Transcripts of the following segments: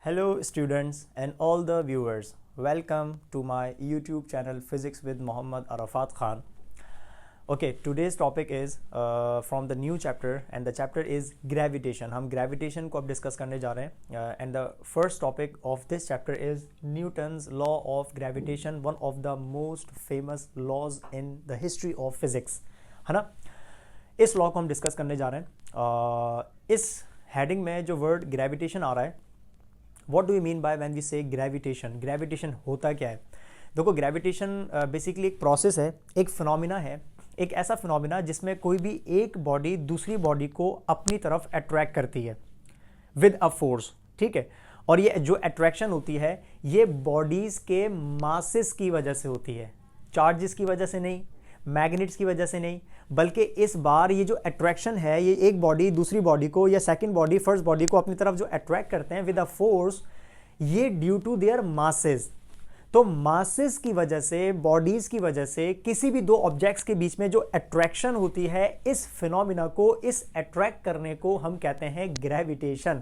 Hello students and all the viewers. Welcome to my YouTube channel Physics with Mohammad Arafat Khan. Okay, today's topic is from the new chapter and the chapter is gravitation. हम gravitation को अब discuss करने जा रहे हैं and the first topic of this chapter is Newton's law of gravitation, one of the most famous laws in the history of physics, है ना? इस लॉ को हम डिस्कस करने जा रहे हैं। इस हेडिंग में जो वर्ड ग्रेविटेशन आ रहा है, what do you mean by when we say gravitation? Gravitation होता क्या है? देखो, ग्रेविटेशन बेसिकली एक प्रोसेस है, एक फिनोमिना है, एक ऐसा फिनोमिना जिसमें कोई भी एक बॉडी दूसरी बॉडी को अपनी तरफ अट्रैक्ट करती है विद अ फोर्स, ठीक है। और ये जो अट्रैक्शन होती है ये बॉडीज के मासेस की वजह से होती है, चार्जेस की वजह से नहीं, मैग्नेट्स की वजह से नहीं, बल्कि इस बार ये जो अट्रैक्शन है, ये एक बॉडी दूसरी बॉडी को या सेकंड बॉडी फर्स्ट बॉडी को अपनी तरफ जो अट्रैक्ट करते हैं विद अ फोर्स, ये ड्यू टू देयर मासेस। तो मासेस की वजह से, बॉडीज की वजह से किसी भी दो ऑब्जेक्ट्स के बीच में जो अट्रैक्शन होती है, इस फिनोमिना को, इस अट्रैक्ट करने को हम कहते हैं gravitation.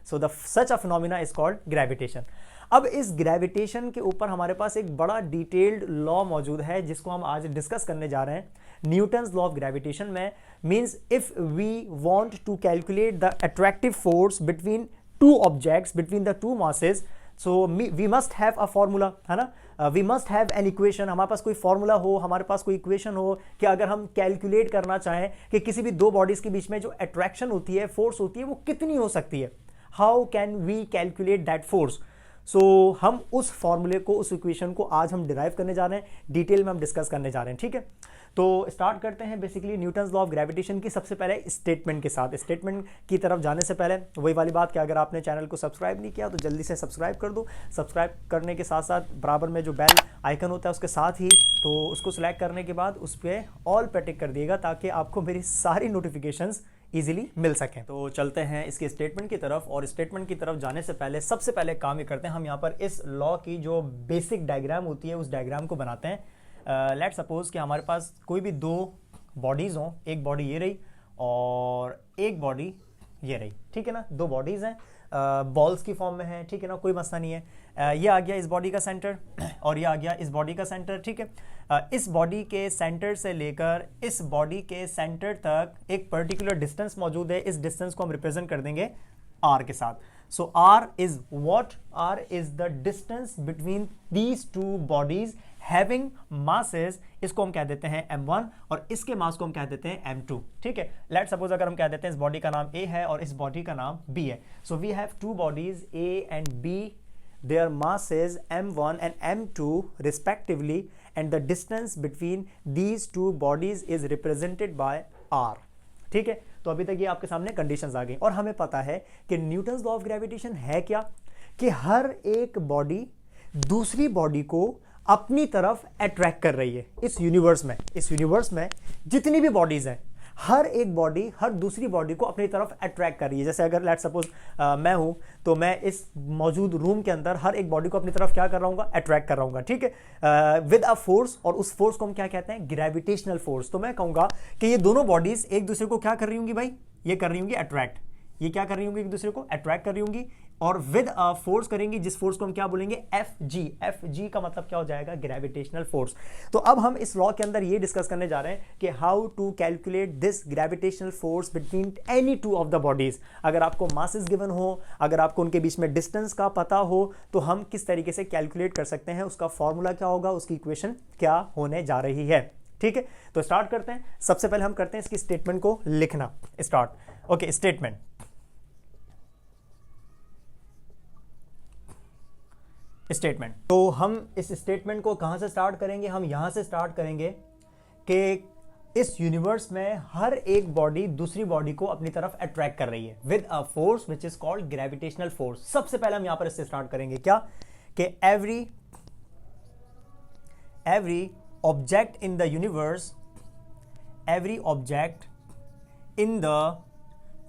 So the such a phenomena is called gravitation. अब इस ग्रेविटेशन के ऊपर हमारे पास एक बड़ा डिटेल्ड लॉ मौजूद है जिसको हम आज डिस्कस करने जा रहे हैं। न्यूटन्स लॉ ऑफ ग्रेविटेशन में means if we want to calculate the attractive force between two objects, between the two masses, so we must have a formula, है ना? We must have an equation. हमारे पास कोई formula हो, हमारे पास कोई इक्वेशन हो कि अगर हम कैलकुलेट करना चाहें कि किसी भी दो बॉडीज के बीच में जो अट्रैक्शन होती है, फोर्स होती है, वो कितनी हो सकती है। How can we calculate that force? So हम उस फॉर्मूले को, उस इक्वेशन को आज हम डिराइव करने जा रहे हैं, डिटेल में हम डिस्कस करने जा रहे हैं, ठीक है। तो स्टार्ट करते हैं basically Newton's law of gravitation की सबसे पहले स्टेटमेंट के साथ। स्टेटमेंट की तरफ जाने से पहले वही वाली बात कि अगर आपने चैनल को सब्सक्राइब नहीं किया तो जल्दी से सब्सक्राइब कर दो। सब्सक्राइब करने के साथ साथ बराबर में जो बेल आइकन होता है उसके साथ ही, तो उसको सिलेक्ट करने के बाद उस पर ऑल पे टिक कर दिएगा ताकि आपको मेरी सारी नोटिफिकेशंस इजीली मिल सकें। तो चलते हैं इसके स्टेटमेंट की तरफ, और स्टेटमेंट की तरफ जाने से पहले सबसे पहले काम ये करते हैं, हम यहाँ पर इस लॉ की जो बेसिक डायग्राम होती है उस डायग्राम को बनाते हैं। लेट सपोज कि हमारे पास कोई भी दो बॉडीज हों, एक बॉडी ये रही और एक बॉडी ये रही, ठीक है ना? दो बॉडीज हैं, बॉल्स की फॉर्म में है, ठीक है ना? कोई मसला नहीं है। ये आ गया इस बॉडी का सेंटर और ये आ गया इस बॉडी का सेंटर, ठीक है। इस बॉडी के सेंटर से लेकर इस बॉडी के सेंटर तक एक पर्टिकुलर डिस्टेंस मौजूद है। इस डिस्टेंस को हम रिप्रेजेंट कर देंगे r के साथ। सो r is what? r is the distance between these two bodies having masses. इसको हम कह देते हैं m1 और इसके मास को हम कह देते हैं m2, ठीक है। लेट सपोज अगर हम कह देते हैं इस बॉडी का नाम a है और इस बॉडी का नाम b है। So we have two bodies a and b, their masses m1 and m2 respectively, and the distance between these two bodies is represented by r, ठीक है। तो अभी तक ये आपके सामने कंडीशंस आ गई और हमें पता है कि न्यूटन्स लॉ ऑफ ग्रेविटेशन है क्या, कि हर एक बॉडी दूसरी बॉडी को अपनी तरफ अट्रैक्ट कर रही है। इस यूनिवर्स में जितनी भी बॉडीज हैं, हर एक बॉडी हर दूसरी बॉडी को अपनी तरफ अट्रैक्ट कर रही है। जैसे अगर लेट सपोज मैं हूं तो मैं इस मौजूद रूम के अंदर हर एक बॉडी को अपनी तरफ क्या कर रहा हूँ? अट्रैक्ट कर रहा हूँ, ठीक है, विद अ फोर्स। और उस फोर्स को हम क्या कहते हैं? Gravitational force. तो मैं कहूंगा कि ये दोनों बॉडीज एक दूसरे को क्या कर रही होंगी भाई? ये कर रही होंगी अट्रैक्ट। ये क्या कर रही होंगी? एक दूसरे को अट्रैक्ट कर रही होंगी और विद अ फोर्स करेंगी, जिस फोर्स को हम क्या बोलेंगे? Fg का मतलब क्या हो जाएगा? Gravitational force. तो अब हम इस लॉ के अंदर ये डिस्कस करने जा रहे हैं कि how to calculate this gravitational force between any two of the bodies. अगर आपको मासेस गिवन हो, अगर आपको उनके बीच में डिस्टेंस का पता हो, तो हम किस तरीके से कैलकुलेट कर सकते हैं, उसका फॉर्मूला क्या होगा, उसकी इक्वेशन क्या होने जा रही है, ठीक है। तो स्टार्ट करते हैं। सबसे पहले हम करते हैं इसकी स्टेटमेंट को लिखना। स्टार्ट। Okay, statement. स्टेटमेंट। तो हम इस स्टेटमेंट को कहां से स्टार्ट करेंगे? हम यहां से स्टार्ट करेंगे कि इस यूनिवर्स में हर एक बॉडी दूसरी बॉडी को अपनी तरफ अट्रैक्ट कर रही है with a force which is called gravitational force. सबसे पहले हम यहां पर इससे स्टार्ट करेंगे क्या, कि every object in the universe, every object in the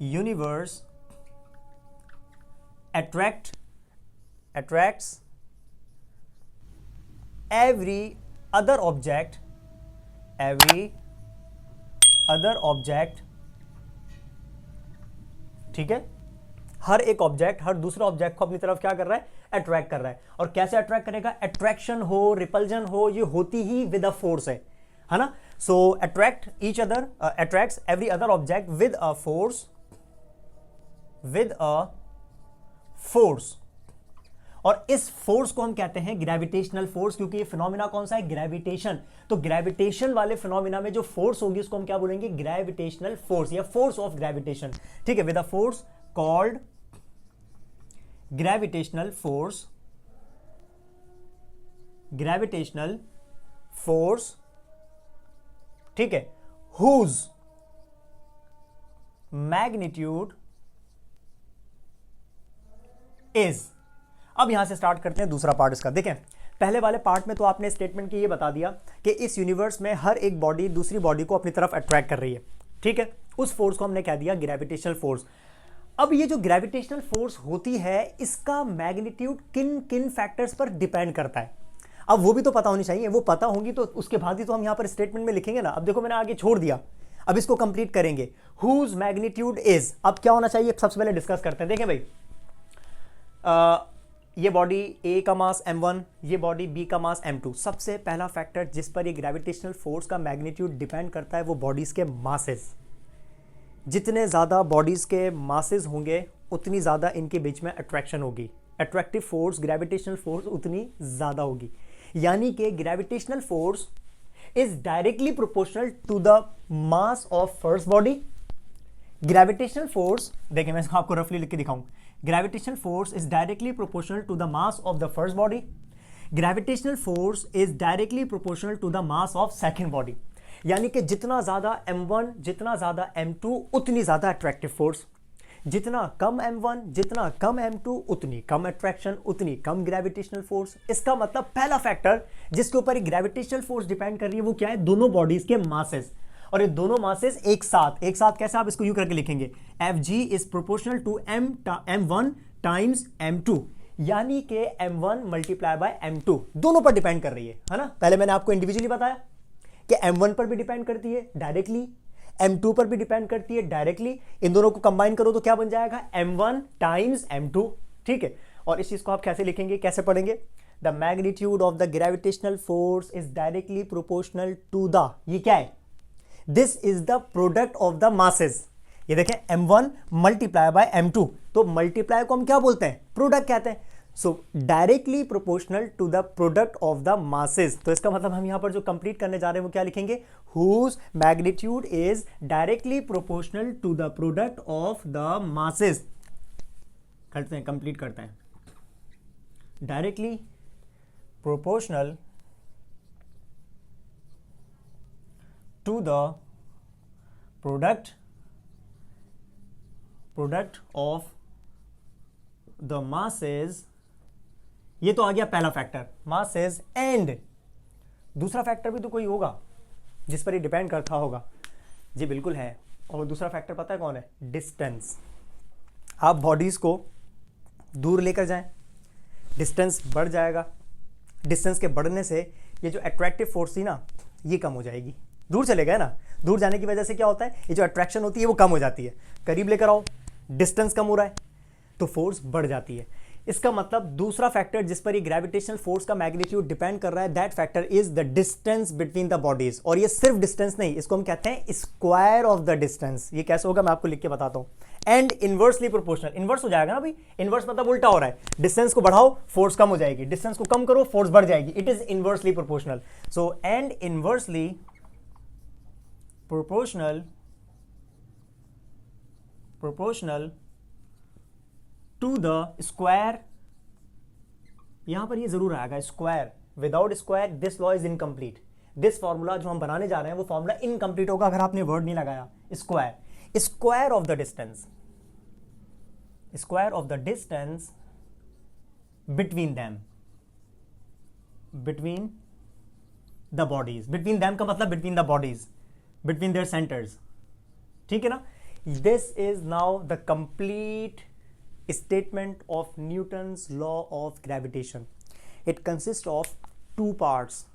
universe attracts every other object ठीक है, हर एक ऑब्जेक्ट हर दूसरे ऑब्जेक्ट को अपनी तरफ क्या कर रहा है, अट्रैक्ट कर रहा है। और कैसे अट्रैक्ट करेगा, अट्रैक्शन हो, रिपल्जन हो, ये होती ही विद अ फोर्स है ना। So attract each other, attracts every other object with a force, with a force. और इस फोर्स को हम कहते हैं ग्रेविटेशनल फोर्स, क्योंकि ये फिनोमिना कौन सा है, ग्रेविटेशन। तो ग्रेविटेशन वाले फिनोमिना में जो फोर्स होगी उसको हम क्या बोलेंगे, ग्रेविटेशनल फोर्स या फोर्स ऑफ ग्रेविटेशन। ठीक है, with a force called gravitational force, gravitational force. ठीक है, हुज मैग्नीट्यूड इज। अब यहां से स्टार्ट करते हैं दूसरा पार्ट इसका। देखें, पहले वाले पार्ट में तो आपने स्टेटमेंट की ये बता दिया कि इस यूनिवर्स में हर एक बॉडी दूसरी बॉडी को अपनी तरफ अट्रैक्ट कर रही है। ठीक है, उस फोर्स को हमने कह दिया ग्रेविटेशनल फोर्स। अब ये जो ग्रेविटेशनल फोर्स होती है इसका मैग्नीट्यूड किन किन फैक्टर्स पर डिपेंड करता है, अब वो भी तो पता होनी चाहिए। वो पता होंगी तो उसके बाद ही तो हम यहां पर स्टेटमेंट में लिखेंगे ना। अब देखो मैंने आगे छोड़ दिया, अब इसको कंप्लीट करेंगे। हुज मैग्नीट्यूड इज, अब क्या होना चाहिए सबसे पहले डिस्कस करते हैं। देखें भाई, ये बॉडी A का मास m1, ये बॉडी B का मास m2। सबसे पहला फैक्टर जिस पर ये ग्रेविटेशनल फोर्स का मैग्नीट्यूड डिपेंड करता है वो बॉडीज के मासेस। जितने ज़्यादा बॉडीज के मासेस होंगे उतनी ज़्यादा इनके बीच में अट्रैक्शन होगी, अट्रैक्टिव फोर्स, ग्रेविटेशनल फोर्स उतनी ज़्यादा होगी। यानी कि gravitational force is directly proportional to the mass of first body. Gravitational force, देखिए मैं इसको आपको रफली लिख के दिखाऊं। Gravitational force is directly proportional to the mass of the first body. Gravitational force is directly proportional to the mass of second body. यानी कि जितना ज्यादा m1, जितना ज्यादा m2, उतनी ज्यादा अट्रैक्टिव फोर्स। जितना कम m1, जितना कम m2, उतनी कम अट्रैक्शन, उतनी कम ग्रेविटेशनल फोर्स। इसका मतलब पहला फैक्टर जिसके ऊपर एक फोर्स डिपेंड कर रही है वो क्या है, दोनों बॉडीज के मासेस। और ये दोनों मासेस एक साथ कैसे, आप इसको यूं करके लिखेंगे, Fg is proportional to m1 times m2, यानी कि m1 मल्टीप्लाई बाय m2 दोनों पर डिपेंड कर रही है ना। पहले मैंने आपको इंडिविजुअली बताया कि m1 पर भी डिपेंड करती है डायरेक्टली, m2 पर भी डिपेंड करती है डायरेक्टली। इन दोनों को कंबाइन करो तो क्या बन जाएगा, m1 टाइम्स m2। ठीक है, और इस चीज को आप कैसे लिखेंगे, कैसे पढ़ेंगे, the magnitude of the gravitational force is directly proportional to the, ये क्या है, this is the product of the masses. ये देखें m1 मल्टीप्लाई बाय m2, तो मल्टीप्लाई को हम क्या बोलते हैं, प्रोडक्ट कहते हैं। So directly proportional to the product of the masses. तो इसका मतलब हम यहां पर जो कंप्लीट करने जा रहे हैं वो क्या लिखेंगे, whose magnitude is directly proportional to the product of the masses. करते हैं, कंप्लीट करते हैं। Directly proportional to the product of the masses। ये तो आ गया पहला फैक्टर, masses। एंड दूसरा फैक्टर भी तो कोई होगा जिस पर ये डिपेंड करता होगा। जी बिल्कुल है, और दूसरा फैक्टर पता है कौन है, डिस्टेंस। आप बॉडीज को दूर लेकर जाएं, डिस्टेंस बढ़ जाएगा। डिस्टेंस के बढ़ने से ये जो अट्रैक्टिव फोर्स थी ना ये कम हो जाएगी। दूर चले गए ना, दूर जाने की वजह से क्या होता है, ये जो अट्रैक्शन होती है वो कम हो जाती है। करीब लेकर आओ, डिस्टेंस कम हो रहा है तो फोर्स बढ़ जाती है। इसका मतलब दूसरा फैक्टर जिस पर ये ग्रेविटेशनल फोर्स का मैग्नीट्यूड डिपेंड कर रहा है, that factor is the distance between the bodies. और ये सिर्फ डिस्टेंस नहीं, इसको हम कहते हैं स्क्वायर ऑफ द डिस्टेंस। ये कैसे होगा मैं आपको लिख के बताता हूं। एंड इनवर्सली प्रोपोर्शनल, इनवर्स हो जाएगा ना भाई, इनवर्स मतलब उल्टा हो रहा है। डिस्टेंस को बढ़ाओ फोर्स कम हो जाएगी, डिस्टेंस को कम करो फोर्स बढ़ जाएगी। It is inversely proportional. So and inversely proportional to the square। यहां पर ये जरूर आएगा square, without square this law is incomplete. This formula जो हम बनाने जा रहे हैं वो फॉर्मूला इनकम्प्लीट होगा अगर आपने वर्ड नहीं लगाया square. Square of the distance, square of the distance between them, between the bodies. Between them का मतलब between the bodies, between their centers। ठीक है ना। this is now the complete statement of Newton's law of gravitation। it consists of two parts।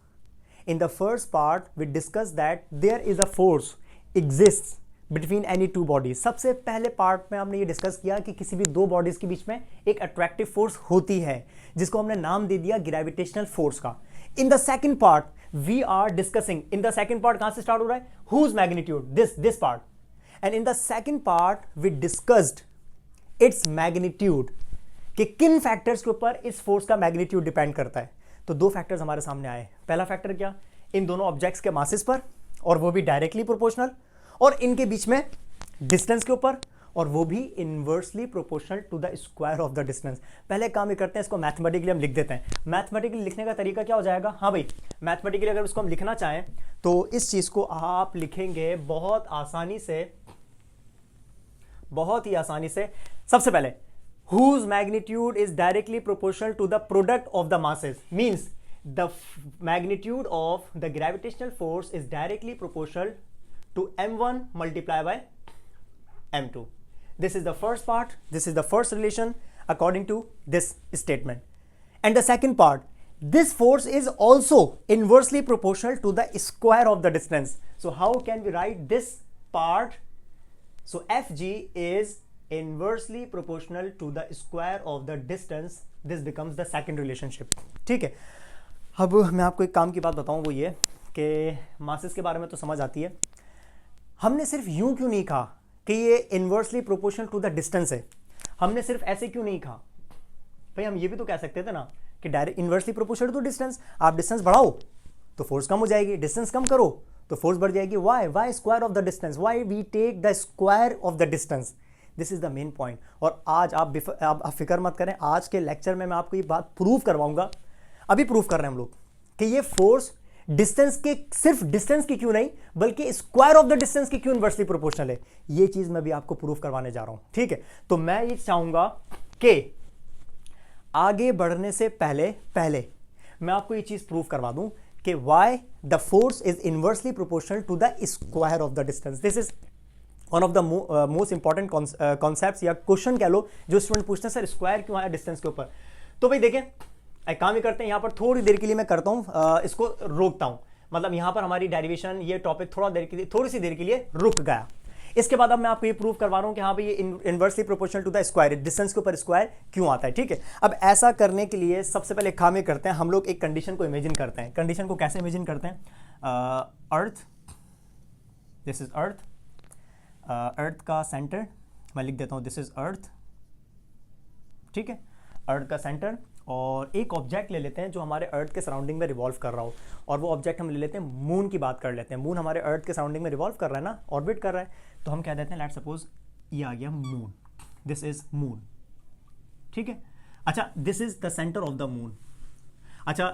in the first part we discussed that there is a force exists between any two bodies. सबसे पहले part में हमने ये discuss किया कि किसी भी दो बॉडीज के बीच में एक अट्रैक्टिव फोर्स होती है जिसको हमने नाम दे दिया ग्रेविटेशनल फोर्स का। In the second part we are discussing, in the second part कहां से स्टार्ट हो रहा है, whose magnitude, this part, and in the second part we discussed its magnitude, कि किन फैक्टर्स के ऊपर इस फोर्स का मैग्नीट्यूड डिपेंड करता है। तो दो फैक्टर्स हमारे सामने आए। पहला फैक्टर क्या, इन दोनों ऑब्जेक्ट्स के मासेस पर, और वो भी डायरेक्टली प्रोपोर्शनल, और इनके बीच में डिस्टेंस के ऊपर, और वो भी inversely proportional to the square of the distance. पहले काम ये करते हैं, इसको मैथमेटिकली हम लिख देते हैं। मैथमेटिकली लिखने का तरीका क्या हो जाएगा, हाँ भाई मैथमेटिकली अगर इसको हम लिखना चाहें तो इस चीज को आप लिखेंगे बहुत आसानी से, बहुत ही आसानी से। सबसे पहले whose magnitude is directly proportional to the product of the masses, means the magnitude of the gravitational force is directly proportional to m1 multiplied by m2. This is the first part, this is the first relation according to this statement. And the second part, this force is also inversely proportional to the square of the distance. So how can we write this part? So Fg is inversely proportional to the square of the distance. This becomes the second relationship. ठीक है, अब मैं आपको एक काम की बात बताऊं, वो ये कि मासेस के बारे में तो समझ आती है, हमने सिर्फ यूं क्यों नहीं कहा कि ये inversely proportional to the distance है, हमने सिर्फ ऐसे क्यों नहीं कहा भाई, हम ये भी तो कह सकते थे ना कि direct inversely proportional to distance, आप डिस्टेंस बढ़ाओ तो फोर्स कम हो जाएगी, डिस्टेंस कम करो तो फोर्स बढ़ जाएगी। Why square of the distance, why we take the square of the distance, this is the main point. और आज आप फिक्र मत करें, आज के लेक्चर में मैं आपको ये बात प्रूव करवाऊंगा, अभी प्रूव कर रहे हैं हम लोग कि ये फोर्स डिस्टेंस के, सिर्फ डिस्टेंस की क्यों नहीं बल्कि स्क्वायर ऑफ द डिस्टेंस की क्यों इनवर्सली प्रोपोर्शनल है, ये चीज मैं भी आपको प्रूव करवाने जा रहा हूं। ठीक है, तो मैं ये चाहूंगा कि आगे बढ़ने से पहले मैं आपको ये चीज प्रूव करवा दूं कि why the force is inversely proportional to the square of the distance. This is one of the most important concepts या क्वेश्चन कह लो जो स्टूडेंट पूछते हैं, सर स्क्वायर क्यों आया डिस्टेंस के ऊपर। तो भाई देखें, एक काम ही करते हैं, यहाँ पर थोड़ी देर के लिए मैं करता हूँ, इसको रोकता हूँ, मतलब यहाँ पर हमारी डेरिवेशन, ये टॉपिक थोड़ी सी देर के लिए रुक गया। इसके बाद अब मैं आपको ये प्रूव करवा रहा हूँ कि हाँ भाई ये inversely proportional to the square, distance के ऊपर स्क्वायर क्यों आता है। ठीक है, अब ऐसा करने के लिए सबसे पहले काम ये करते हैं, हम लोग एक कंडीशन को इमेजिन करते हैं। कंडीशन को कैसे इमेजिन करते हैं, अर्थ, दिस इज अर्थ, अर्थ का सेंटर मैं लिख देता हूँ, दिस इज अर्थ। ठीक है, अर्थ का सेंटर, और एक ऑब्जेक्ट ले लेते हैं जो हमारे अर्थ के सराउंडिंग में रिवॉल्व कर रहा हो, और वो ऑब्जेक्ट हम ले लेते हैं मून की बात कर लेते हैं। मून हमारे अर्थ के सराउंडिंग में रिवॉल्व कर रहा है ना, ऑर्बिट कर रहा है, तो हम क्या देते हैं, लेट सपोज ये आ गया मून, दिस इज मून। ठीक है, अच्छा this is the centre of the moon. अच्छा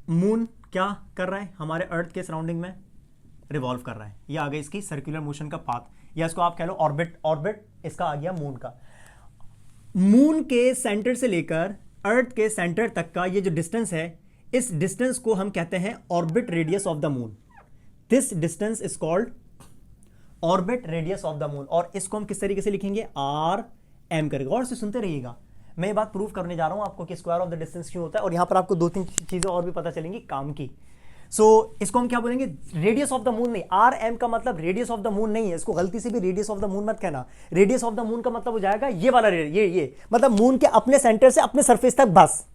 मून क्या कर रहा है, हमारे अर्थ के सराउंडिंग में रिवॉल्व कर रहा है, ये आ गया इसकी सर्कुलर मोशन का पाथ, या इसको आप कह लो ऑर्बिट इसका आ गया मून का। मून के सेंटर से लेकर अर्थ के सेंटर तक का ये जो डिस्टेंस है, इस डिस्टेंस को हम कहते हैं orbit radius of the moon. This distance is called orbit radius of the moon, और इसको हम किस तरीके से लिखेंगे, आर एम करके। गौर से सुनते रहिएगा, मैं ये बात प्रूव करने जा रहा हूं आपको कि स्क्वायर ऑफ द डिस्टेंस क्यों होता है, और यहां पर आपको दो तीन चीजें और भी पता चलेंगी काम की। इसको हम क्या बोलेंगे, रेडियस ऑफ द मून नहीं, आर एम का मतलब रेडियस ऑफ द मून नहीं है, इसको गलती से भी रेडियस ऑफ द मून मत कहना। रेडियस ऑफ द मून का मतलब हो जाएगा ये वाला, ये मतलब मून के अपने सेंटर से अपने सरफेस तक, बस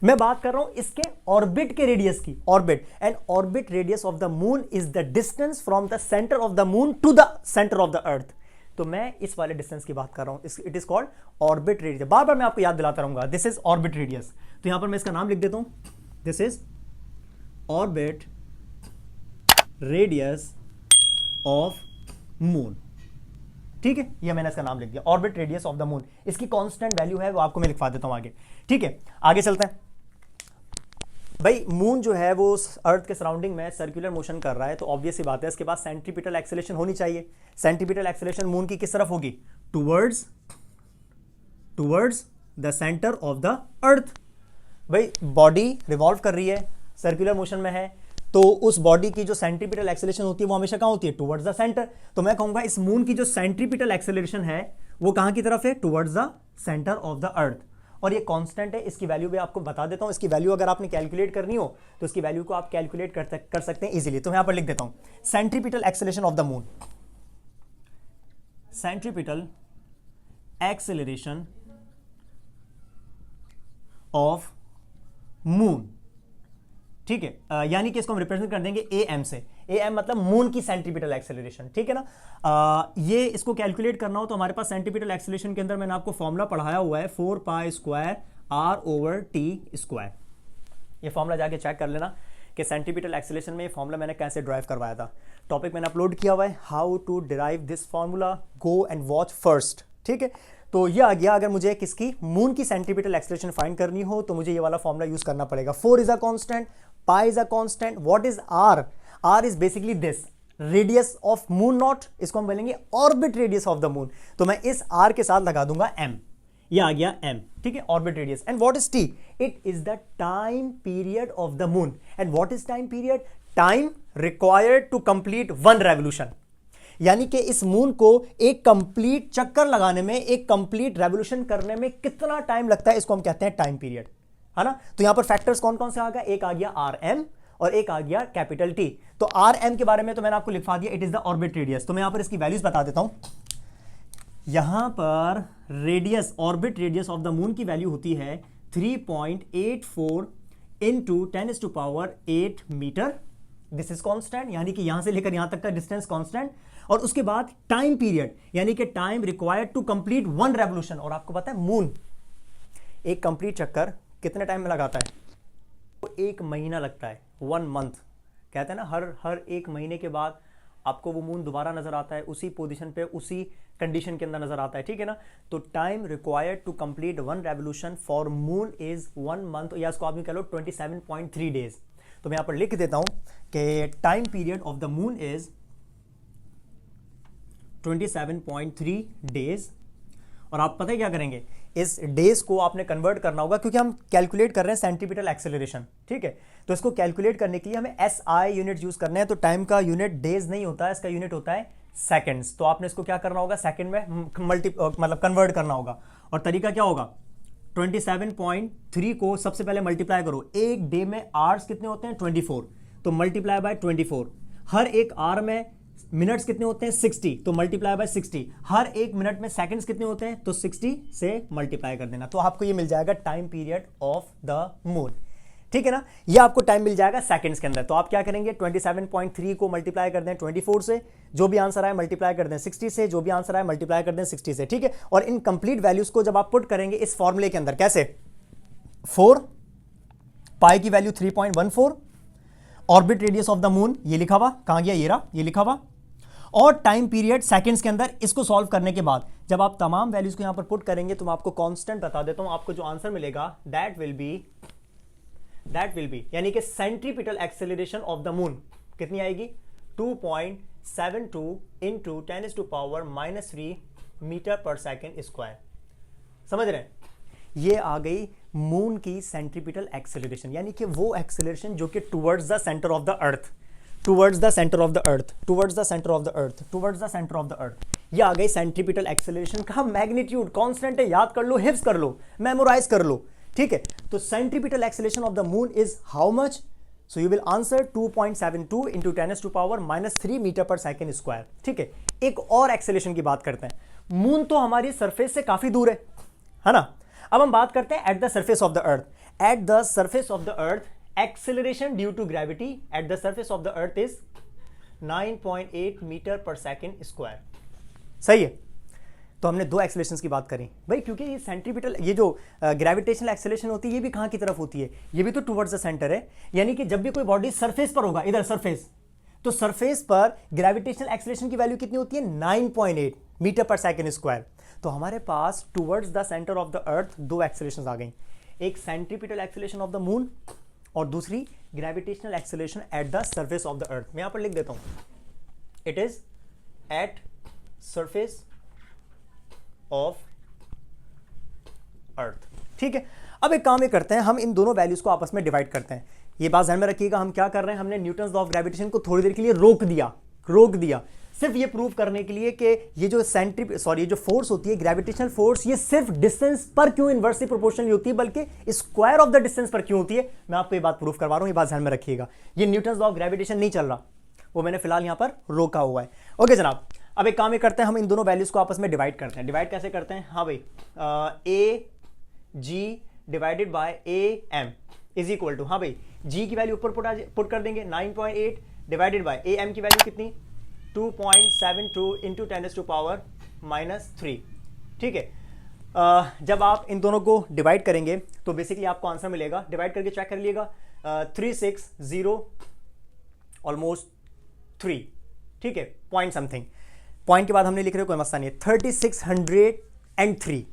मैं बात कर रहा हूं इसके ऑर्बिट के रेडियस की, orbit, and orbit radius of the moon is the distance from the centre of the moon to the centre of the earth. तो मैं इस वाले डिस्टेंस की बात कर रहा हूं, it is called orbit radius. बार बार मैं आपको याद दिलाता रहूंगा, दिस इज ऑर्बिट रेडियस। तो यहां पर मैं इसका नाम लिख देता हूं, this is orbit radius of moon. ठीक है, ये मैंने इसका नाम लिख दिया, orbit radius of the moon. इसकी कांस्टेंट वैल्यू है, वो आपको मैं लिखवा देता हूं आगे। ठीक है, आगे चलते हैं। भाई मून जो है वो अर्थ के सराउंडिंग में सर्कुलर मोशन कर रहा है, तो ऑब्वियस सी बात है इसके पास सेंट्रीपिटल एक्सेलरेशन होनी चाहिए। सेंट्रीपिटल एक्सेलरेशन मून की किस तरफ होगी, towards the centre of the अर्थ। भाई बॉडी रिवॉल्व कर रही है, सर्कुलर मोशन में है, तो उस बॉडी की जो सेंट्रीपिटल एक्सेलरेशन होती है वो हमेशा कहां होती है, टुवर्ड्स द सेंटर। तो मैं कहूंगा इस मून की जो सेंट्रीपिटल एक्सेलरेशन है वो कहां की तरफ है, towards the centre of the अर्थ। और ये कांस्टेंट है, इसकी वैल्यू भी आपको बता देता हूं। इसकी वैल्यू अगर आपने कैलकुलेट करनी हो तो इसकी वैल्यू को आप कैलकुलेट कर सकते हैं इजीली। तो मैं यहां पर लिख देता हूं centripetal acceleration of the moon, centripetal acceleration of moon, ठीक है। यानी कि इसको हम रिप्रेजेंट कर देंगे ए एम से। ए एम मतलब मून की सेंट्रीपिटल एक्सेलरेशन, ठीक है ना। ये इसको कैलकुलेट करना हो तो हमारे पास सेंट्रीपिटल एक्सेलरेशन के अंदर मैंने आपको फॉर्मूला पढ़ाया हुआ है 4 pi square R over T square. ये फॉर्मूला जाके चेक कर लेना कि सेंट्रीपिटल एक्सेलरेशन में ये फॉर्मूला मैंने कैसे ड्राइव करवाया था। टॉपिक मैंने अपलोड किया हुआ है, how to derive this formula, go and watch first, ठीक है। तो ये आ गया, अगर मुझे किसकी मून की सेंट्रीपिटल एक्सेलरेशन फाइंड करनी हो तो मुझे ये वाला फॉर्मूला यूज करना पड़ेगा। 4 is a constant, pi is a constant, what is R? R is basically this radius of moon not, इसको हम बोलेंगे orbit radius of the moon. तो मैं इस आर के साथ लगा दूंगा एम, ये आ गया एम, ठीक है, orbit radius. And what is T? It is the time period of the moon. And what is time period? Time required to complete 1 revolution. यानी कि इस मून को एक कंप्लीट चक्कर लगाने में, एक कंप्लीट रेवोल्यूशन करने में कितना टाइम लगता है, इसको हम कहते हैं टाइम पीरियड, है ना। तो यहां पर फैक्टर्स कौन कौन से आ गए? एक आ गया आर एम और एक आ गया कैपिटल टी। तो आर एम के बारे में तो मैंने आपको लिखवा दिया, it is the orbit radius. तो मैं यहां पर इसकी वैल्यूज बता देता हूं। यहां पर radius, orbit radius of the moon की वैल्यू होती है 3.84 into 10⁸ metre. This is constant, यानी कि यहां से लेकर यहां तक का डिस्टेंस कांस्टेंट। और उसके बाद टाइम पीरियड, यानी कि time required to complete 1 revolution. और आपको पता है मून एक कंप्लीट चक्कर कितने टाइम में लगाता है? तो 1 महीना लगता है, 1 मंथ। कहते हैं ना, हर 1 महीने के बाद आपको वो मून दोबारा नजर आता है, उसी पोजीशन पे, उसी कंडीशन के अंदर नजर आता है, ठीक है ना। तो time required to complete 1 revolution for moon is 1 month, या इसको आप कह लो 27.3 डेज। तो मैं यहां पर लिख देता हूं कि time period of the moon is 27.3 days. और आप पता है क्या करेंगे, इस डेज को आपने कन्वर्ट करना होगा, क्योंकि हम कैलकुलेट कर रहे हैं सेंट्रीपिटल एक्सेलरेशन, ठीक है। तो इसको कैलकुलेट करने के लिए हमें एसआई यूनिट यूज करना है। तो टाइम का यूनिट डेज नहीं होता है, इसका यूनिट होता है सेकंड्स। तो आपने इसको क्या करना होगा, सेकंड में मतलब कन्वर्ट करना होगा। और तरीका क्या होगा, 27.3 को सबसे पहले मल्टीप्लाई करो। एक डे में आवर्स कितने होते हैं? 24। तो मल्टीप्लाई बाय 24। हर एक आवर में मिनट्स कितने होते हैं? 60। तो मल्टीप्लाई बाय 60। हर एक मिनट में सेकंड्स कितने होते हैं? तो 60 से मल्टीप्लाई कर देना। तो आपको ये मिल जाएगा time period of the moon, ठीक है ना। ये आपको टाइम मिल जाएगा सेकंड्स के अंदर। तो आप क्या करेंगे, 27.3 को मल्टीप्लाई कर दें 24 से, जो भी आंसर आए मल्टीप्लाई कर दें 60 से, जो भी आंसर आए मल्टीप्लाई कर दें 60 से, ठीक है। और इन कंप्लीट वैल्यूज को जब आप पुट करेंगे इस फॉर्मूले के अंदर, कैसे? 4 पाई की value 3.14, orbit radius of the moon ये लिखा हुआ, कहां गया, ये रहा, ये लिखा हुआ, और टाइम पीरियड सेकंड्स के अंदर। इसको सॉल्व करने के बाद जब आप तमाम वैल्यूज को यहां पर पुट करेंगे तो मैं आपको कांस्टेंट बता देता हूं, आपको जो आंसर मिलेगा दैट विल बी यानी कि centripetal acceleration of the moon कितनी आएगी? 2.72 into 10⁻³ metre per second square. समझ रहे हैं? ये आ गई मून की सेंट्रीपिटल एक्सेलरेशन, यानी कि वो एक्सेलरेशन जो कि towards the centre of the earth, towards the centre of the earth, towards the centre of the earth, towards the centre of the अर्थ। ये आ गई सेंट्रीपिटल एक्सेलरेशन का मैग्नीट्यूड। कांस्टेंट है, याद कर लो, हिफ्ज कर लो, मेमोराइज कर लो, ठीक है। तो centripetal acceleration of the moon is how much? So you will answer 2.72 into 10⁻³ metre per second square, ठीक है। एक और एक्सेलरेशन की बात करते हैं। मून तो हमारी सरफेस से काफी दूर है ना। अब हम बात करते हैं at the surface of the earth. At the surface of the earth acceleration due to gravity at the surface of the earth is 9.8 metre per second square. सही है। तो हमने 2 एक्सेलरेशंस की बात करी भाई, क्योंकि ये सेंट्रीपिटल, ये जो ग्रेविटेशनल एक्सेलरेशन होती है ये भी कहां की तरफ होती है? ये भी तो टुवर्ड्स द सेंटर है। यानी कि जब भी कोई बॉडी सरफेस पर होगा, इधर सरफेस, तो सरफेस पर ग्रेविटेशनल एक्सेलरेशन की वैल्यू कितनी होती है? 9.8 मीटर पर सेकेंड स्क्वायर। तो हमारे पास towards the centre of the earth 2 accelerations आ गई, एक centripetal acceleration of the moon और दूसरी gravitational acceleration at the surface of the earth. मैं यहां पर लिख देता हूं, it is at surface of earth, ठीक है। अब एक काम ये करते हैं, हम इन दोनों वैल्यूज को आपस में डिवाइड करते हैं। ये बात ध्यान में रखिएगा, हम क्या कर रहे हैं, हमने न्यूटन्स लॉ ऑफ ग्रेविटेशन को थोड़ी देर के लिए रोक दिया सिर्फ ये प्रूव करने के लिए कि ये जो ये जो फोर्स होती है, ग्रेविटेशनल फोर्स, ये सिर्फ डिस्टेंस पर क्यों इनवर्सली प्रोपोर्शनल होती है, बल्कि स्क्वायर ऑफ द डिस्टेंस पर क्यों होती है। मैं आपको ये बात प्रूव करवा रहा हूं, ये बात ध्यान में रखिएगा। ये न्यूटन्स लॉ ऑफ ग्रेविटेशन नहीं चल रहा, वो मैंने फिलहाल यहां पर रोका हुआ है। ओके जनाब, अब एक काम ये करते हैं, हम इन दोनों वैल्यूज को आपस में डिवाइड करते हैं। डिवाइड कैसे करते हैं? हाँ भाई, A G divided by A M is equal to, हाँ भाई, जी की वैल्यू ऊपर पुट कर देंगे 9.8 डिवाइडेड बाय ए एम की वैल्यू कितनी 2.72 इंटू 10⁻³ ठीक है। जब आप इन दोनों को डिवाइड करेंगे तो बेसिकली आपको आंसर मिलेगा, डिवाइड करके चेक कर लिएगा, 360 ऑलमोस्ट 3 ठीक है, पॉइंट समथिंग, पॉइंट के बाद हमने लिख रहे हो कोई मसला नहीं है, 3603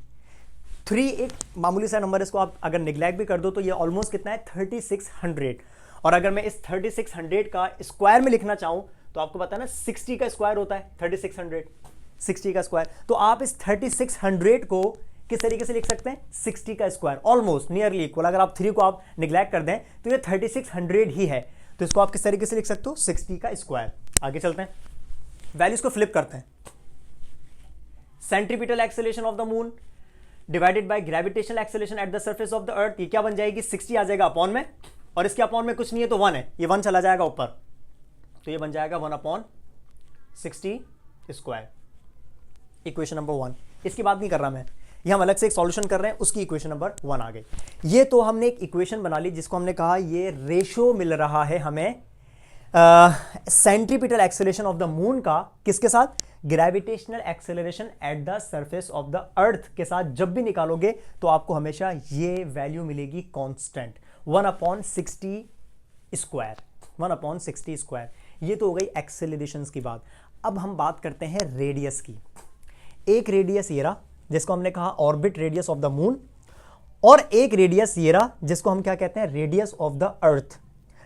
3 एक मामूली सा नंबर, इसको आप अगर निगलेक्ट भी कर दो तो ये ऑलमोस्ट कितना है 3600। और अगर मैं इस 3600 का स्क्वायर में लिखना चाहूं तो आपको पता है ना 60 का स्क्वायर होता है 3600, 60 का स्क्वायर। तो आप इस 3600 को किस तरीके से लिख सकते हैं? 60 का स्क्वायर, ऑलमोस्ट नियरली इक्वल। अगर आप 3 को आप निगलेक्ट कर दें तो ये 3600 ही है, तो इसको आप किस तरीके से लिख सकते हो? 60 का स्क्वायर। आगे चलते हैं, वैल्यूज को फ्लिप करते हैं। Centripetal acceleration of the moon divided by gravitational acceleration at the surface of the अर्थ, ये क्या बन जाएगी? 60 आ जाएगा अपॉन में, और इसके अपॉन में कुछ नहीं है तो 1 है, ये 1 चला जाएगा ऊपर, तो ये बन जाएगा 1/60 स्क्वायर। इक्वेशन नंबर 1, इसकी बात नहीं कर रहा मैं, ये हम अलग से एक सॉल्यूशन कर रहे हैं, उसकी इक्वेशन नंबर 1 आ गई। ये तो हमने एक इक्वेशन बना ली जिसको हमने कहा ये रेशो मिल रहा है हमें centripetal acceleration of the moon का, किसके साथ? Gravitational acceleration at the surface of the अर्थ के साथ। जब भी निकालोगे तो आपको हमेशा ये वैल्यू मिलेगी कांस्टेंट 1/60 स्क्वायर, 1/60 स्क्वायर। ये तो हो गई एक्सेलरेशंस की बात। अब हम बात करते हैं रेडियस की। एक रेडियस ये रहा जिसको हमने कहा orbit radius of the moon, और एक रेडियस ये रहा जिसको हम क्या कहते हैं? Radius of the earth.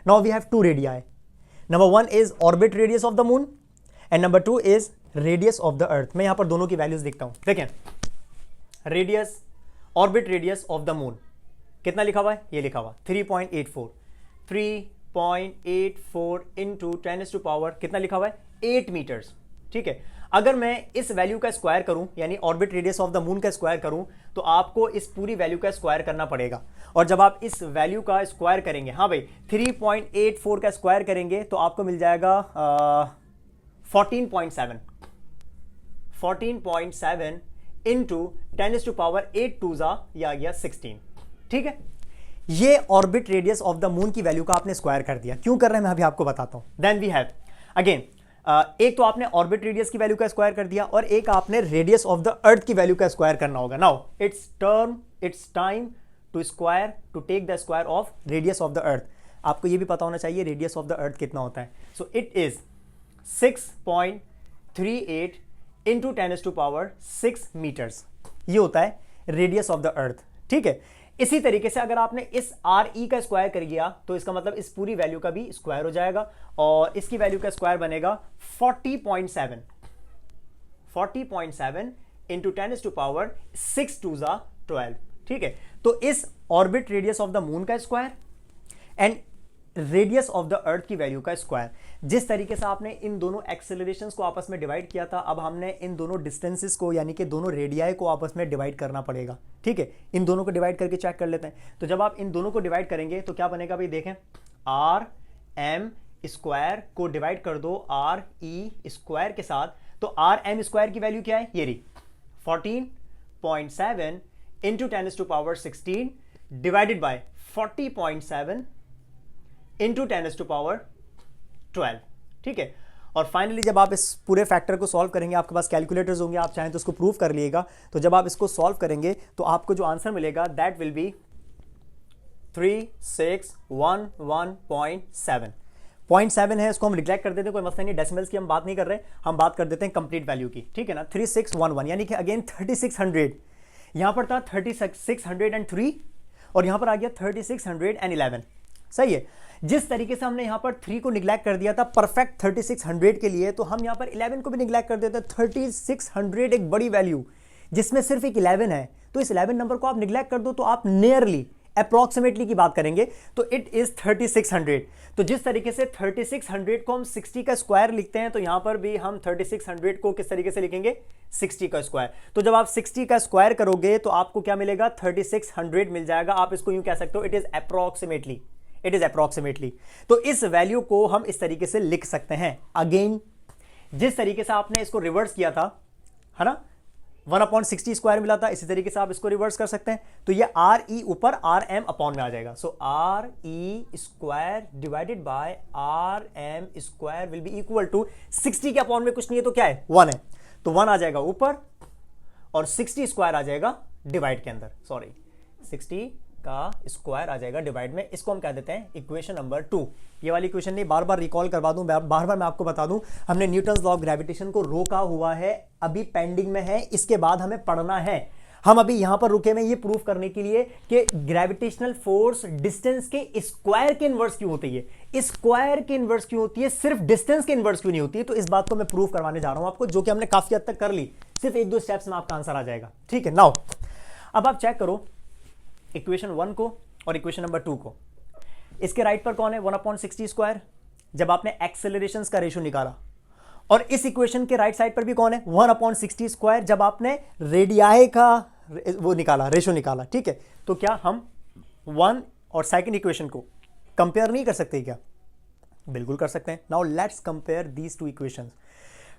Now we have 2 radii, number 1 is orbit radius of the moon and number 2 is radius of the earth. मैं यहां पर दोनों की वैल्यूज देखता हूं, देखें, radius, orbit radius of the moon कितना लिखा हुआ है? ये लिखा हुआ 3.84 इंटू 10⁻⁴ कितना लिखा हुआ है? 8 मीटर्स ठीक है। अगर मैं इस वैल्यू का स्क्वायर करूं, यानी orbit radius of the moon का स्क्वायर करूं, तो आपको इस पूरी वैल्यू का स्क्वायर करना पड़ेगा। और जब आप इस वैल्यू का स्क्वायर करेंगे, हाँ भाई 3.84 का स्क्वायर करेंगे तो आपको मिल जाएगा 14.7 इंटू 10⁻⁸ 2 ये आ गया 16 ठीक है। ये orbit radius of the moon की वैल्यू का आपने स्क्वायर कर दिया। क्यों कर रहे हैं मैं अभी आपको बताता हूं। देन वी हैव अगेन, एक तो आपने ऑर्बिट रेडियस की वैल्यू का स्क्वायर कर दिया, और एक आपने रेडियस ऑफ द अर्थ की वैल्यू का स्क्वायर करना होगा। Now it's time to square, to take the square of radius of the earth. आपको ये भी पता होना चाहिए रेडियस ऑफ द अर्थ कितना होता है। So it is 6.38 into 10⁻⁶ metres, ये होता है रेडियस ऑफ द अर्थ ठीक है। इसी तरीके से अगर आपने इस आर ई का स्क्वायर कर दिया तो इसका मतलब इस पूरी वैल्यू का भी स्क्वायर हो जाएगा, और इसकी वैल्यू का स्क्वायर बनेगा 40.7 इंटू 10⁻⁶ 2 12 ठीक है। तो इस orbit radius of the moon का square and radius of the earth की वैल्यू का स्क्वायर, जिस तरीके से आपने इन दोनों एक्सेलरेशंस को आपस में डिवाइड किया था, अब हमने इन दोनों डिस्टेंसेस को, यानी कि दोनों रेडियाई को आपस में डिवाइड करना पड़ेगा ठीक है। इन दोनों को डिवाइड करके चेक कर लेते हैं। तो जब आप इन दोनों को डिवाइड करेंगे तो क्या बनेगा भाई, देखें, आर एम स्क्वायर को डिवाइड कर दो आर ई स्क्वायर के साथ, तो आर एम स्क्वायर की वैल्यू क्या है? ये रही 14.7 इंटू 10⁻⁶ डिवाइडेड बाय 40.7 इंटू 10⁻12 ठीक है। और फाइनली जब आप इस पूरे फैक्टर को सॉल्व करेंगे, आपके पास कैलकुलेटर्स होंगे, आप चाहें तो उसको प्रूव कर लिएगा। तो जब आप इसको सॉल्व करेंगे तो आपको जो आंसर मिलेगा दैट विल बी 3611.7 है। इसको हम निगलेक्ट कर देते हैं, कोई मसला नहीं, डेसिमल्स की हम बात नहीं कर रहे, हम बात कर देते हैं कंप्लीट वैल्यू की ठीक है ना। 3611 यानी कि अगेन 3600, यहां पर था 3603 और यहां पर आ गया 3611 सही है। जिस तरीके से हमने यहां पर 3 को निगलेक्ट कर दिया था परफेक्ट 3600 के लिए, तो हम यहां पर 11 को भी निगलेक्ट कर देते हैं। 3600 एक बड़ी वैल्यू जिसमें सिर्फ एक 11 है, तो इस 11 नंबर को आप निगलेक्ट कर दो तो आप नियरली अप्रॉक्सीमेटली की बात करेंगे तो इट इज 3600। तो जिस तरीके से 3600 को हम 60 का स्क्वायर लिखते हैं, तो यहां पर भी हम 3600 को किस तरीके से लिखेंगे? 60 का स्क्वायर। तो जब आप 60 का स्क्वायर करोगे तो आपको क्या मिलेगा? 3600 मिल जाएगा। आप इसको यूं कह सकते हो, इट इज अप्रॉक्सीमेटली। तो इस वैल्यू को हम इस तरीके से लिख सकते हैं। अगेन जिस तरीके से आपने इसको रिवर्स किया था, है ना, 1/60 स्क्वायर मिला था, इसी तरीके से आप इसको रिवर्स कर सकते हैं। तो ये आर ई ऊपर आर एम अपॉन में आ जाएगा। So R E square divided by R M square will be equal to 60 के अपॉन में कुछ नहीं है तो क्या है, 1 है, तो 1 आ जाएगा ऊपर और 60 स्क्वायर आ जाएगा डिवाइड के अंदर, सॉरी 60 का स्क्वायर आ जाएगा डिवाइड में। इसको हम कह देते हैं इक्वेशन नंबर 2। ये वाली इक्वेशन नहीं, बार बार रिकॉल करवा दूं, बार बार मैं आपको बता दूं, हमने न्यूटन्स लॉ ऑफ ग्रेविटेशन को रोका हुआ है, अभी पेंडिंग में है, इसके बाद हमें पढ़ना है। हम अभी यहां पर रुके में ये प्रूफ करने के लिए कि ग्रेविटेशनल फोर्स डिस्टेंस के स्क्वायर के इनवर्स क्यों होती है, स्क्वायर के इनवर्स क्यों होती है, सिर्फ डिस्टेंस के इनवर्स क्यों नहीं होती है। तो इस बात को मैं प्रूफ करवाने जा रहा हूं आपको, जो कि हमने काफी हद तक कर ली, सिर्फ 1-2 स्टेप्स में आपका आंसर आ जाएगा। ठीक है, नाउ अब आप चेक करो इक्वेशन 1 को और इक्वेशन नंबर 2 को। इसके राइट पर कौन है, 1/60 स्क्वायर, जब आपने एक्सेलरेशंस का रेशियो निकाला, और इस इक्वेशन के राइट साइड पर भी कौन है, 1/60 स्क्वायर, जब आपने रेडियाई का वो निकाला, रेशियो निकाला। ठीक है, तो क्या हम 1 और सेकंड इक्वेशन को कंपेयर नहीं कर सकते क्या, बिल्कुल कर सकते हैं। Now let's compare these 2 equations.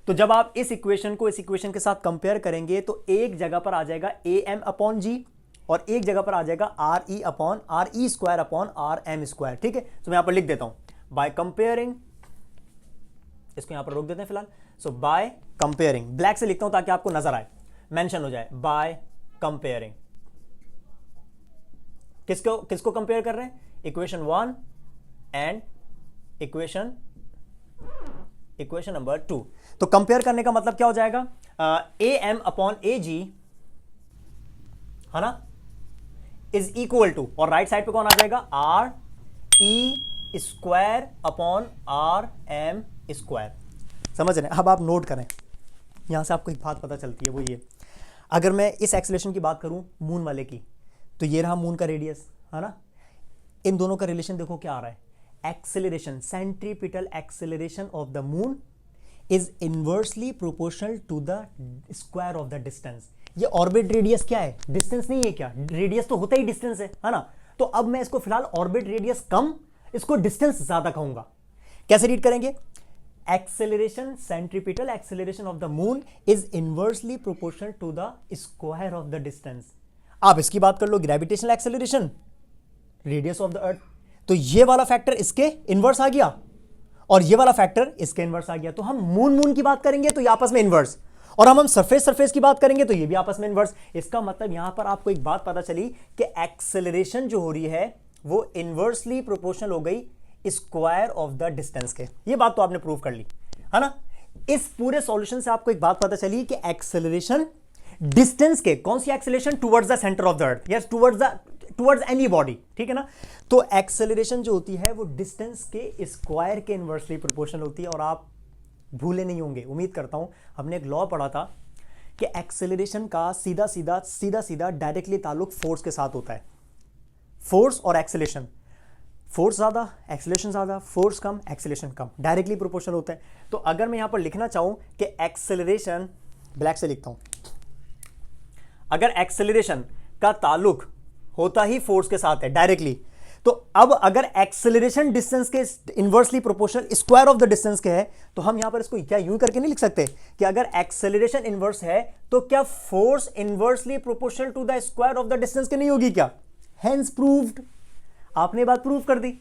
तो जब आप इस इक्वेशन को इस इक्वेशन के साथ कंपेयर करेंगे तो एक जगह पर आ जाएगा am/g और एक जगह पर आ जाएगा RE square upon RM square. ठीक है, तो मैं यहां पर लिख देता हूं बाय कंपेयरिंग, इसको यहां पर रोक देते हैं फिलहाल। सो बाय कंपेयरिंग, ब्लैक से लिखता हूं ताकि आपको नजर आए, मेंशन हो जाए, बाय कंपेयरिंग। किसको किसको कंपेयर कर रहे हैं, इक्वेशन 1 एंड इक्वेशन नंबर 2। तो कंपेयर करने का मतलब क्या हो जाएगा, AM/AG, है ना, इज इक्वल टू, और राइट साइड पे कौन आ जाएगा, RE square upon RM square. समझ रहे हैं। अब आप नोट करें, यहां से आपको एक बात पता चलती है, वो ये, अगर मैं इस एक्सेलरेशन की बात करूं मून वाले की, तो ये रहा मून का रेडियस, है ना, इन दोनों का रिलेशन देखो क्या आ रहा है, acceleration, centripetal acceleration of the moon is inversely proportional to the square of the distance. ये ऑर्बिट रेडियस क्या है, डिस्टेंस नहीं है क्या, रेडियस तो होता ही डिस्टेंस है ना। तो अब मैं इसको फिलहाल ऑर्बिट रेडियस कम, इसको डिस्टेंस ज्यादा कहूंगा। कैसे रीड करेंगे, acceleration, centripetal acceleration of the moon is inversely proportional to the square of the distance. आप इसकी बात कर लो, gravitational acceleration, radius of the earth, तो ये वाला फैक्टर इसके इनवर्स आ गया और ये वाला फैक्टर इसके इनवर्स आ गया। तो हम मून की बात करेंगे तो ये आपस में इनवर्स, और हम सरफेस की बात करेंगे तो ये भी आपस में इनवर्स। इसका मतलब यहां पर आपको एक बात पता चली कि एक्सेलरेशन जो हो रही है वो इनवर्सली प्रोपोर्शनल हो गई स्क्वायर ऑफ द डिस्टेंस के। ये बात तो आपने प्रूव कर ली, है ना। इस पूरे सॉल्यूशन से आपको एक बात पता चली कि एक्सेलरेशन डिस्टेंस के, कौन सी acceleration, towards the centre of the earth, yes, towards any body. ठीक है ना, तो एक्सेलरेशन जो होती है वो डिस्टेंस के स्क्वायर के इनवर्सली प्रोपोर्शनल होती है। और आप भूले नहीं होंगे, उम्मीद करता हूं, हमने एक लॉ पढ़ा था कि एक्सेलरेशन का सीधा सीधा डायरेक्टली ताल्लुक फोर्स के साथ होता है। फोर्स और एक्सेलरेशन, फोर्स ज्यादा एक्सेलरेशन ज्यादा, फोर्स कम एक्सेलरेशन कम, डायरेक्टली प्रोपोर्शनल होता है। तो अगर मैं यहां पर लिखना चाहूं कि एक्सेलरेशन, ब्लैक से लिखता हूं, अगर एक्सेलरेशन का ताल्लुक होता ही फोर्स के साथ है डायरेक्टली, तो अब अगर एक्सेलरेशन डिस्टेंस के inversely proportional square of the distance के है, तो हम यहां पर इसको क्या यूं करके नहीं लिख सकते कि अगर एक्सेलरेशन इनवर्स है तो क्या force inversely proportional to the square of the distance के नहीं होगी क्या, हेंस प्रूव्ड। आपने बात प्रूव कर दी,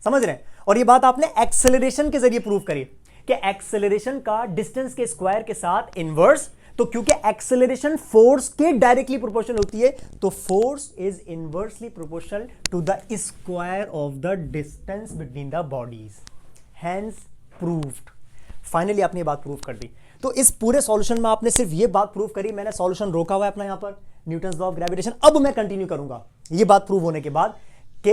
समझ रहे हैं। और ये बात आपने एक्सेलरेशन के जरिए प्रूव करी कि एक्सेलरेशन का डिस्टेंस के स्क्वायर के साथ इनवर्स, तो क्योंकि एक्सेलरेशन फोर्स के डायरेक्टली प्रोपोर्शनल होती है, तो force is inversely proportional to the square of the distance between the bodies, hence proved. Finally आपने ये बात प्रूव कर दी। तो इस पूरे सॉल्यूशन में आपने सिर्फ ये बात प्रूव करी, मैंने सॉल्यूशन रोका हुआ है अपना यहां पर, न्यूटन्स लॉ ऑफ ग्रेविटेशन। अब मैं कंटिन्यू करूंगा ये बात प्रूव होने के बाद कि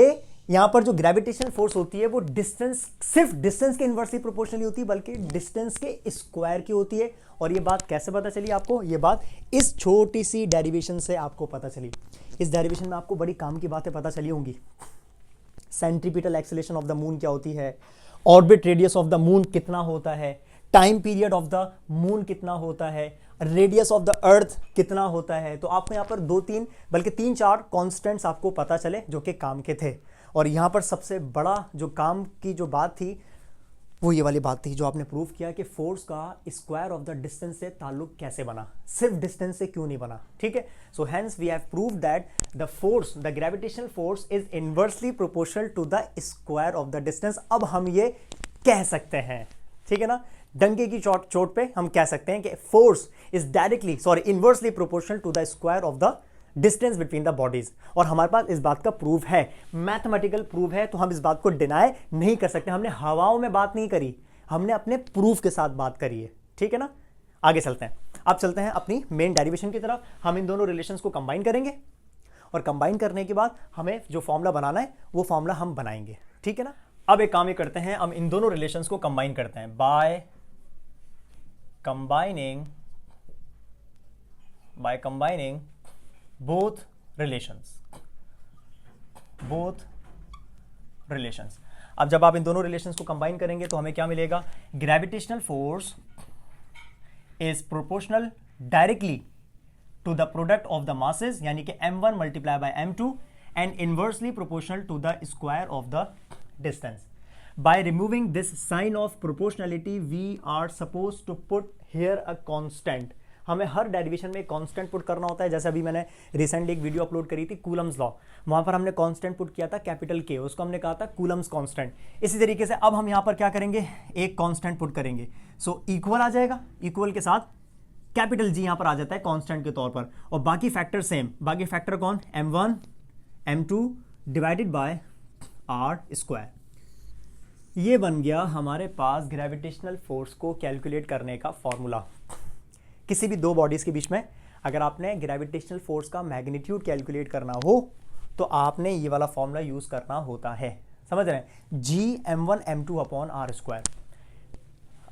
यहां पर जो ग्रेविटेशन फोर्स होती है वो डिस्टेंस, सिर्फ डिस्टेंस के इनवर्सली प्रोपोर्शनली होती है, बल्कि डिस्टेंस के स्क्वायर की होती है। और ये बात कैसे पता चली आपको, ये बात इस छोटी सी डेरिवेशन से आपको पता चली। इस डेरिवेशन में आपको बड़ी काम की बातें पता चली होंगी। Centripetal acceleration of the moon क्या होती है, orbit radius of the moon कितना होता है, time period of the moon कितना होता है, रेडियस ऑफ द अर्थ कितना होता है। तो आपको यहां पर 2-3 बल्कि 3-4 कॉन्स्टेंट्स आपको पता चले जो कि काम के थे। और यहां पर सबसे बड़ा जो काम की जो बात थी वो ये वाली बात थी जो आपने प्रूव किया कि फोर्स का स्क्वायर ऑफ द डिस्टेंस से ताल्लुक कैसे बना, सिर्फ डिस्टेंस से क्यों नहीं बना, ठीक है। So hence we have prove that the force, the gravitational force is inversely proportional to the square of the distance. अब हम ये कह सकते हैं, ठीक है ना, डंके की चोट पे हम कह सकते हैं कि force is inversely proportional to the square of the distance between the bodies. और हमारे पास इस बात का प्रूफ है, मैथमेटिकल प्रूफ है, तो हम इस बात को डिनाई नहीं कर सकते। हमने हवाओं में बात नहीं करी, हमने अपने प्रूफ के साथ बात करी है, ठीक है ना। आगे चलते हैं, अब चलते हैं अपनी मेन डेरिवेशन की तरफ। हम इन दोनों रिलेशंस को कंबाइन करेंगे और कंबाइन करने के बाद हमें जो फॉर्मूला बनाना है वो फॉर्मूला हम बनाएंगे, ठीक है ना। अब एक काम ये करते हैं, हम इन दोनों रिलेशंस को कंबाइन करते हैं बाय कंबाइनिंग both relations। अब जब आप इन दोनों रिलेशंस को कंबाइन करेंगे तो हमें क्या मिलेगा, gravitational force is proportional directly to the product of the masses, यानी कि m1 multiply by m2 and inversely proportional to the square of the distance. By removing this sign of proportionality we are suppose to put here a constant. हमें हर derivation में constant put करना होता है। जैसे अभी मैंने रिसेंटली एक वीडियो अपलोड करी थी कूलम्स लॉ, वहां पर हमने कांस्टेंट पुट किया था कैपिटल के, उसको हमने कहा था कूलम्स कांस्टेंट। इसी तरीके से अब हम यहां पर क्या करेंगे, एक कांस्टेंट पुट करेंगे, सो इक्वल आ जाएगा, इक्वल के साथ कैपिटल जी यहां पर आ जाता है कांस्टेंट के तौर पर, और बाकी फैक्टर सेम। बाकी फैक्टर कौन, m1 m2 divided by r square. ये बन गया हमारे पास ग्रेविटेशनल फोर्स को कैलकुलेट करने का फॉर्मूला। किसी भी दो बॉडीज के बीच में अगर आपने ग्रेविटेशनल फोर्स का मैग्नीट्यूड कैलकुलेट करना हो तो आपने ये वाला फॉर्मूला यूज करना होता है, समझ रहे हैं, g m1 m2 upon r square.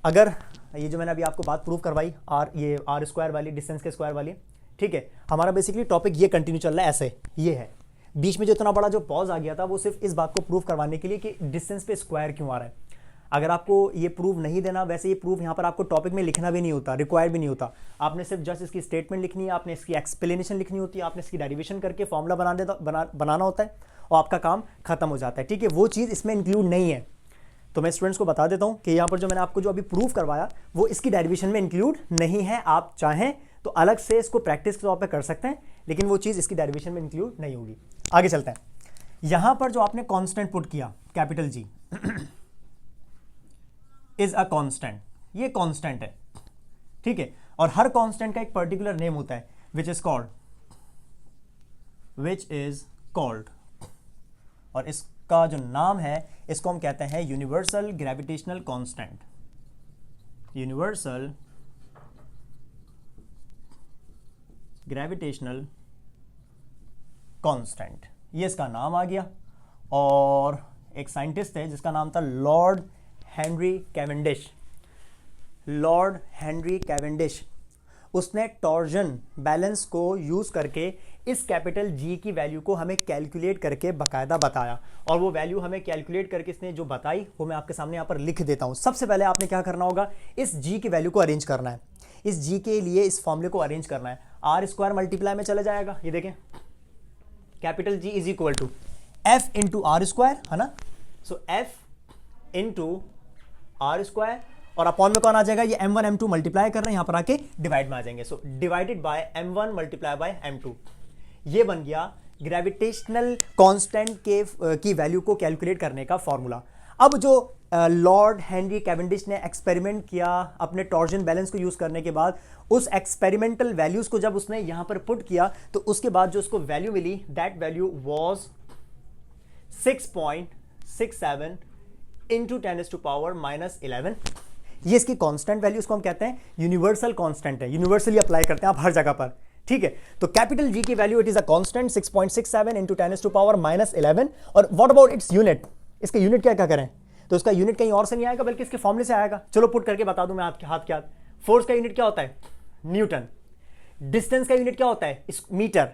अगर ये जो मैंने अभी आपको बात प्रूव करवाई ये r स्क्वायर वाली, डिस्टेंस के स्क्वायर वाली, ठीक है, हमारा बेसिकली टॉपिक ये कंटिन्यू चल रहा है ऐसे, ये है। बीच में जो इतना बड़ा जो पॉज आ गया था वो सिर्फ इस बात को प्रूव करवाने के लिए कि डिस्टेंस पे स्क्वायर क्यों आ रहा है। अगर आपको ये प्रूव नहीं देना, वैसे ये प्रूव यहाँ पर आपको टॉपिक में लिखना भी नहीं होता, रिक्वायर भी नहीं होता, आपने सिर्फ जस्ट इसकी स्टेटमेंट लिखनी है, आपने इसकी एक्सप्लेनेशन लिखनी होती है, आपने इसकी डेरिवेशन करके फॉर्मूला बनाना होता है और आपका काम खत्म हो जाता है, ठीक है। वो चीज़ इसमें इंक्लूड नहीं है। तो मैं स्टूडेंट्स को बता देता हूँ कि यहाँ पर जो मैंने आपको जो अभी प्रूव करवाया वो इसकी डेरिवेशन में इंक्लूड नहीं है। आप चाहें तो अलग से इसको प्रैक्टिस के तौर पर कर सकते हैं, लेकिन वो चीज़ इसकी डेरिवेशन में इंक्लूड नहीं होगी। आगे चलते हैं, यहाँ पर जो आपने कॉन्स्टेंट पुट किया capital G is a constant, ये कांस्टेंट है, ठीक है, और हर कांस्टेंट का एक पर्टिकुलर नेम होता है विच इज कॉल्ड, और इसका जो नाम है इसको हम कहते हैं universal gravitational constant. Universal gravitational constant, ये इसका नाम आ गया। और एक साइंटिस्ट है जिसका नाम था लॉर्ड हेनरी कैवेंडिश। उसने टॉर्जन बैलेंस को यूज करके इस कैपिटल जी की वैल्यू को हमें कैलकुलेट करके बकायदा बताया, और वो वैल्यू हमें कैलकुलेट करके इसने जो बताई वो मैं आपके सामने यहाँ पर लिख देता हूँ। सबसे पहले आपने क्या करना होगा, इस जी की वैल्यू को अरेंज करना है, इस जी के लिए इस फॉर्मूले को अरेंज करना है। आर स्क्वायर मल्टीप्लाई में चला जाएगा, ये देखें, capital G is equal to F into R square, है ना, so F into R square, और अपॉन में कौन आ जाएगा, ये m1 m2 मल्टीप्लाई कर रहे हैं, यहां पर आके डिवाइड में आ जाएंगे, so divided by m1 multiply by m2। ये बन गया ग्रेविटेशनल कांस्टेंट की वैल्यू को कैलकुलेट करने का फॉर्मूला। अब जो लॉर्ड हेनरी कैवेंडिश ने एक्सपेरिमेंट किया अपने टॉर्जन बैलेंस को यूज करने के बाद, उस एक्सपेरिमेंटल वैल्यूज को जब उसने यहां पर पुट किया तो उसके बाद जो उसको वैल्यू मिली, दैट वैल्यू वाज 6.67 इंटू 10⁻⁻11। ये इसकी कांस्टेंट वैल्यू, इसको हम कहते हैं यूनिवर्सल कांस्टेंट है, यूनिवर्सली अप्लाई करते हैं आप हर जगह पर, ठीक है। तो कैपिटल जी की value it is a constant 6.67 into 10⁻⁻11। और व्हाट अबाउट इट्स यूनिट, इसका यूनिट क्या क्या करें, तो इसका यूनिट कहीं और से नहीं आएगा बल्कि इसके फॉर्मूले से आएगा। चलो पुट करके बता दूं मैं आपके हाथ के हाथ। फोर्स का यूनिट क्या होता है, न्यूटन। डिस्टेंस का यूनिट क्या होता है, मीटर,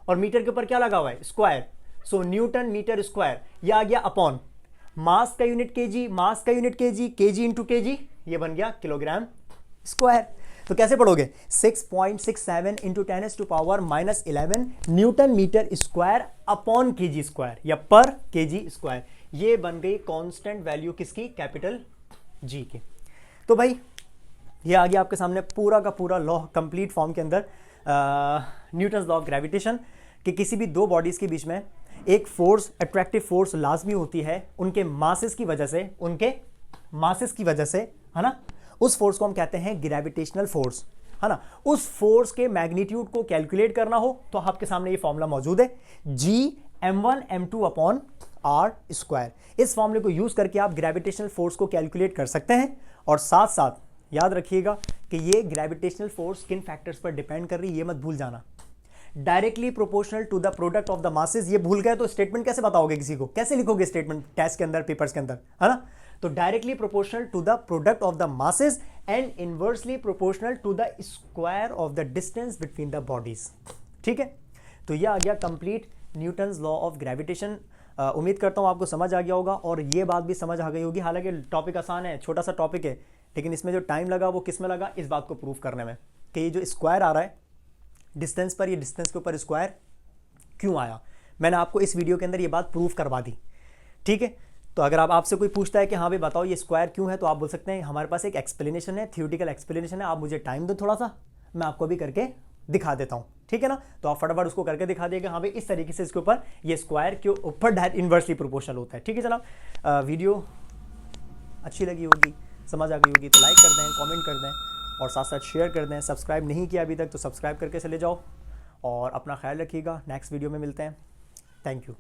और मीटर के ऊपर क्या लगा हुआ है, स्क्वायर, सो न्यूटन मीटर स्क्वायर। ये आ गया अपॉन मास का यूनिट केजी, मास का unit KG, KG into KG, ये बन गया किलोग्राम स्क्वायर। तो कैसे पढ़ोगे, 6.67 into 10⁻⁻11 newton metre square upon KG square या पर केजी स्क्वायर। ये बन गई कांस्टेंट वैल्यू किसकी, कैपिटल जी के। तो भाई ये आ गया आपके सामने पूरा का पूरा लॉ कंप्लीट फॉर्म के अंदर, न्यूटन्स लॉ ऑफ ग्रेविटेशन, कि किसी भी दो बॉडीज के बीच में एक फोर्स, अट्रैक्टिव फोर्स लाजमी होती है उनके मासेस की वजह से, उनके मासेस की वजह से, है ना। उस फोर्स को हम कहते हैं ग्रेविटेशनल फोर्स, है ना। उस फोर्स के मैग्नीट्यूड को कैलकुलेट करना हो तो आपके सामने ये फॉर्मूला मौजूद है, Gm1m2 अपॉन आर स्क्वायर। इस फॉर्मूले को यूज करके आप ग्रेविटेशनल फोर्स को कैलकुलेट कर सकते हैं। और साथ साथ याद रखिएगा कि ये ग्रेविटेशनल फोर्स किन फैक्टर्स पर डिपेंड कर रही है, ये मत भूल जाना। Directly proportional to the product of the masses, ये भूल गए तो स्टेटमेंट कैसे बताओगे किसी को, कैसे लिखोगे स्टेटमेंट टेस्ट के अंदर, पेपर्स के अंदर, है ना। तो directly proportional to the product of the masses and inversely proportional to the square of the distance between the bodies. ठीक है, तो ये आ गया complete Newton's law of gravitation. उम्मीद करता हूँ आपको समझ आ गया होगा और ये बात भी समझ आ गई होगी। हालांकि टॉपिक आसान है, छोटा सा टॉपिक है, लेकिन इसमें जो टाइम लगा वो किस में लगा, इस बात को प्रूव करने में कि ये जो स्क्वायर आ रहा है डिस्टेंस पर, ये डिस्टेंस के ऊपर स्क्वायर क्यों आया, मैंने आपको इस वीडियो के अंदर ये बात प्रूव करवा दी। ठीक है, तो अगर आपसे कोई पूछता है कि हाँ भाई बताओ ये स्क्वायर क्यों है, तो आप बोल सकते हैं हमारे पास एक एक्सप्लेनेशन है, थियोरेटिकल एक्सप्लेनेशन है, आप मुझे टाइम दो थोड़ा सा, मैं आपको भी करके दिखा देता हूँ। ठीक है ना, तो आप फटाफट उसको करके दिखा दिएगा, हाँ भाई इस तरीके से इसके ऊपर ये स्क्वायर के ऊपर डायरेक्ट इन्वर्सली प्रोपोर्शनल होता है। ठीक है, चलो वीडियो अच्छी लगी होगी, समझ आ गई होगी तो लाइक कर दें, कमेंट कर दें और साथ साथ शेयर कर दें। सब्सक्राइब नहीं किया अभी तक तो सब्सक्राइब करके चले जाओ और अपना ख्याल रखिएगा। नेक्स्ट वीडियो में मिलते हैं। Thank you.